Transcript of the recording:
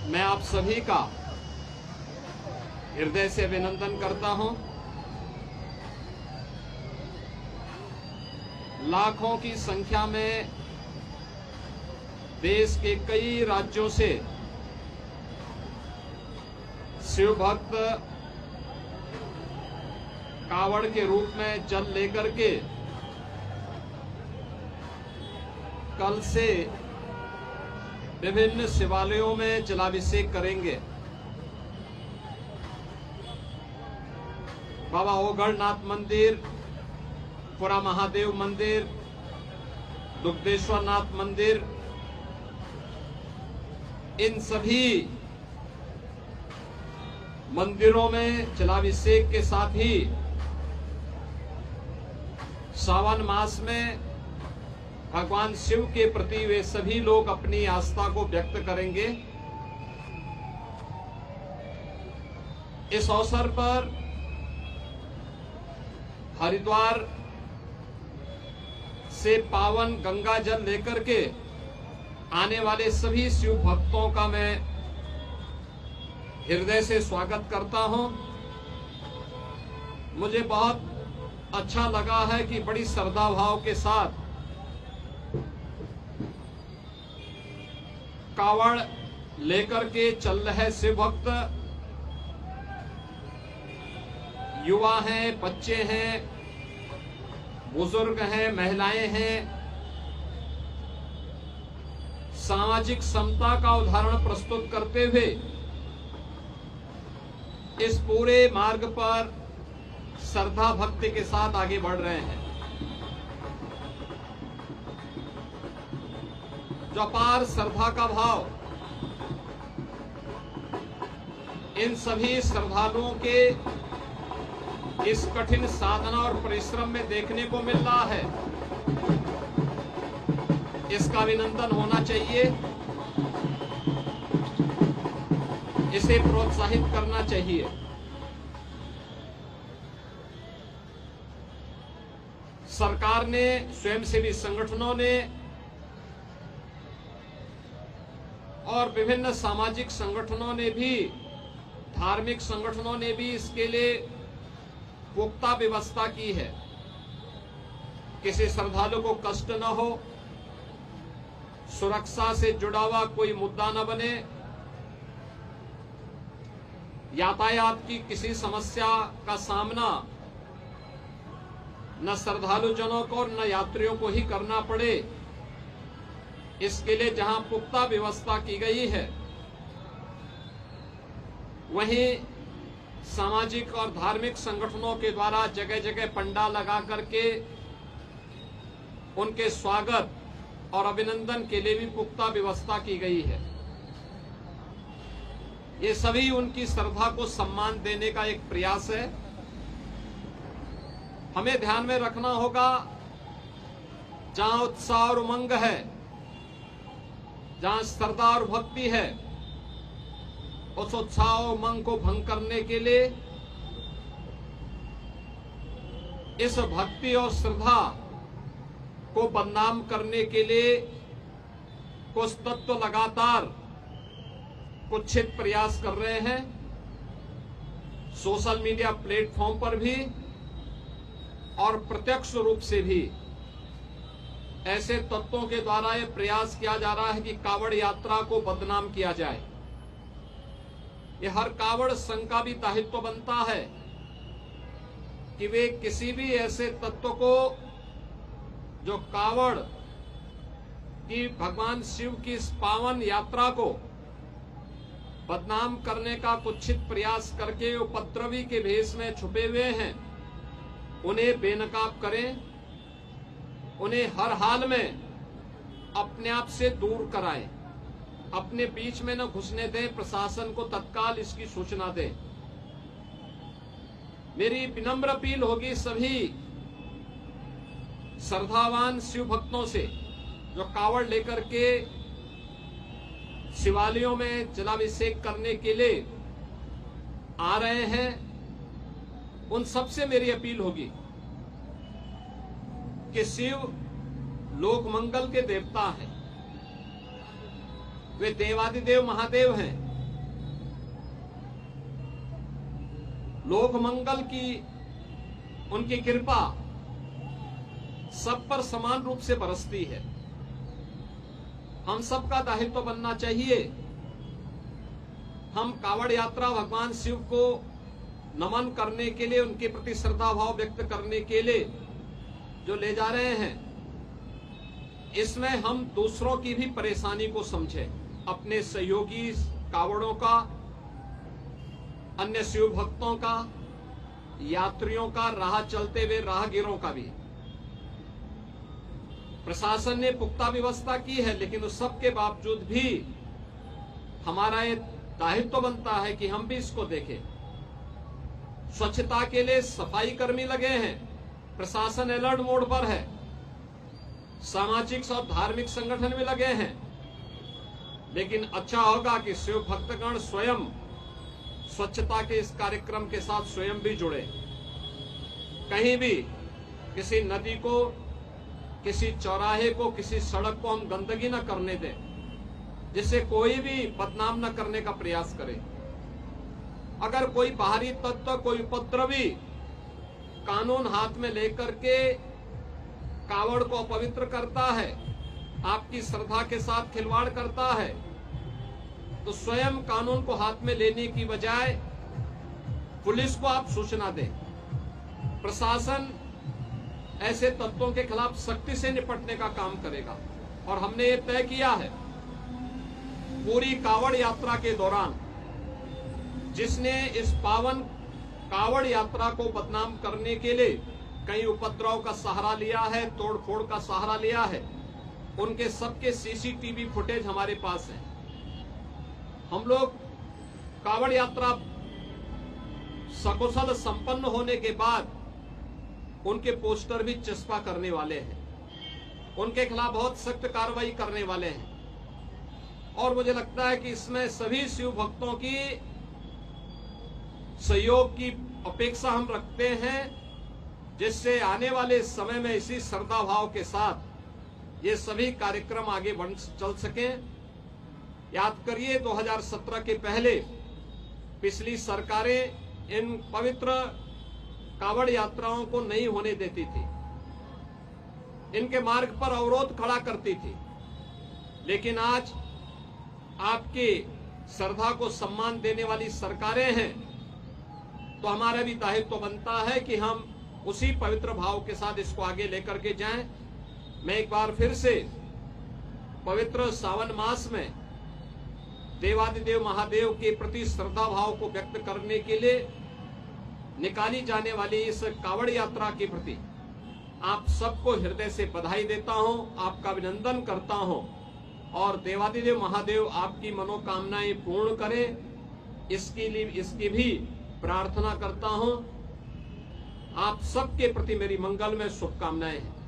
मैं आप सभी का हृदय से अभिनंदन करता हूं। लाखों की संख्या में देश के कई राज्यों से शिव भक्त कावड़ के रूप में जल लेकर के कल से विभिन्न शिवालयों में जलाभिषेक करेंगे। बाबा ओगढ़नाथ मंदिर, पुरा महादेव मंदिर, दुग्धेश्वर नाथ मंदिर, इन सभी मंदिरों में जलाभिषेक के साथ ही सावन मास में भगवान शिव के प्रति वे सभी लोग अपनी आस्था को व्यक्त करेंगे। इस अवसर पर हरिद्वार से पावन गंगा जल लेकर के आने वाले सभी शिव भक्तों का मैं हृदय से स्वागत करता हूं। मुझे बहुत अच्छा लगा है कि बड़ी श्रद्धा भाव के साथ कावड़ लेकर के चल रहे शिव भक्त, युवा हैं, बच्चे हैं, बुजुर्ग हैं, महिलाएं हैं, सामाजिक समता का उदाहरण प्रस्तुत करते हुए इस पूरे मार्ग पर श्रद्धा भक्ति के साथ आगे बढ़ रहे हैं। जो अपार श्रद्धा का भाव इन सभी श्रद्धालुओं के इस कठिन साधना और परिश्रम में देखने को मिल रहा है, इसका अभिनंदन होना चाहिए, इसे प्रोत्साहित करना चाहिए। सरकार ने, स्वयंसेवी संगठनों ने और विभिन्न सामाजिक संगठनों ने भी, धार्मिक संगठनों ने भी इसके लिए पुख्ता व्यवस्था की है। किसी श्रद्धालु को कष्ट न हो, सुरक्षा से जुड़ा हुआ कोई मुद्दा न बने, यातायात की किसी समस्या का सामना न श्रद्धालु जनों को न यात्रियों को ही करना पड़े, इसके लिए जहां पुख्ता व्यवस्था की गई है, वहीं सामाजिक और धार्मिक संगठनों के द्वारा जगह जगह पंडाल लगा करके उनके स्वागत और अभिनंदन के लिए भी पुख्ता व्यवस्था की गई है। ये सभी उनकी श्रद्धा को सम्मान देने का एक प्रयास है। हमें ध्यान में रखना होगा, जहां उत्साह और उमंग है, जहां श्रद्धा और भक्ति है, उस उत्साह और उमंग को भंग करने के लिए, इस भक्ति और श्रद्धा को बदनाम करने के लिए कुछ तत्व लगातार कुत्सित प्रयास कर रहे हैं। सोशल मीडिया प्लेटफॉर्म पर भी और प्रत्यक्ष रूप से भी ऐसे तत्वों के द्वारा यह प्रयास किया जा रहा है कि कावड़ यात्रा को बदनाम किया जाए। यह हर कावड़ संघ का भी दायित्व बनता है कि वे किसी भी ऐसे तत्व को जो कावड़ की भगवान शिव की इस पावन यात्रा को बदनाम करने का कुत्सित प्रयास करके उपद्रवी के भेष में छुपे हुए हैं, उन्हें बेनकाब करें, उन्हें हर हाल में अपने आप से दूर कराएं, अपने बीच में न घुसने दें, प्रशासन को तत्काल इसकी सूचना दें। मेरी विनम्र अपील होगी सभी श्रद्धावान शिव भक्तों से जो कावड़ लेकर के शिवालयों में जलाभिषेक करने के लिए आ रहे हैं, उन सबसे मेरी अपील होगी कि शिव लोक मंगल के देवता हैं, वे देवादिदेव महादेव हैं। लोक मंगल की उनकी कृपा सब पर समान रूप से बरसती है। हम सबका दायित्व बनना चाहिए। हम कावड़ यात्रा भगवान शिव को नमन करने के लिए, उनके प्रति श्रद्धा भाव व्यक्त करने के लिए जो ले जा रहे हैं, इसमें हम दूसरों की भी परेशानी को समझें, अपने सहयोगी कावड़ों का, अन्य शिव भक्तों का, यात्रियों का, राह चलते हुए राहगीरों का भी। प्रशासन ने पुख्ता व्यवस्था की है, लेकिन उस सब के बावजूद भी हमारा ये दायित्व बनता है कि हम भी इसको देखें। स्वच्छता के लिए सफाई कर्मी लगे हैं, प्रशासन अलर्ट मोड पर है, सामाजिक और धार्मिक संगठन भी लगे हैं, लेकिन अच्छा होगा कि शिव भक्तगण स्वयं स्वच्छता के इस कार्यक्रम के साथ स्वयं भी जुड़े। कहीं भी किसी नदी को, किसी चौराहे को, किसी सड़क को हम गंदगी न करने दें, जिससे कोई भी बदनाम न करने का प्रयास करे। अगर कोई बाहरी तत्व, कोई उपद्रवी कानून हाथ में लेकर के कावड़ को अपवित्र करता है, आपकी श्रद्धा के साथ खिलवाड़ करता है, तो स्वयं कानून को हाथ में लेने की बजाय पुलिस को आप सूचना दें। प्रशासन ऐसे तत्वों के खिलाफ सख्ती से निपटने का काम करेगा। और हमने ये तय किया है, पूरी कावड़ यात्रा के दौरान जिसने इस पावन कावड़ यात्रा को बदनाम करने के लिए कई उपद्रव का सहारा लिया है, तोड़फोड़ का सहारा लिया है, उनके सबके सीसीटीवी फुटेज हमारे पास है। हम लोग कावड़ यात्रा सकुशल संपन्न होने के बाद उनके पोस्टर भी चस्पा करने वाले हैं, उनके खिलाफ बहुत सख्त कार्रवाई करने वाले हैं। और मुझे लगता है कि इसमें सभी शिव भक्तों की सहयोग की अपेक्षा हम रखते हैं, जिससे आने वाले समय में इसी श्रद्धा भाव के साथ ये सभी कार्यक्रम आगे बढ़ चल सकें। याद करिए, 2017 के पहले पिछली सरकारें इन पवित्र कावड़ यात्राओं को नहीं होने देती थी, इनके मार्ग पर अवरोध खड़ा करती थी। लेकिन आज आपकी श्रद्धा को सम्मान देने वाली सरकारें हैं, तो हमारा भी दायित्व बनता है कि हम उसी पवित्र भाव के साथ इसको आगे लेकर के जाएं। मैं एक बार फिर से पवित्र सावन मास में देवादिदेव महादेव के प्रति श्रद्धा भाव को व्यक्त करने के लिए निकाली जाने वाली इस कावड़ यात्रा के प्रति आप सबको हृदय से बधाई देता हूं, आपका अभिनंदन करता हूं, और देवादिदेव महादेव आपकी मनोकामनाएं पूर्ण करें, इसकी भी प्रार्थना करता हूं। आप सबके प्रति मेरी मंगलमय शुभकामनाएं हैं।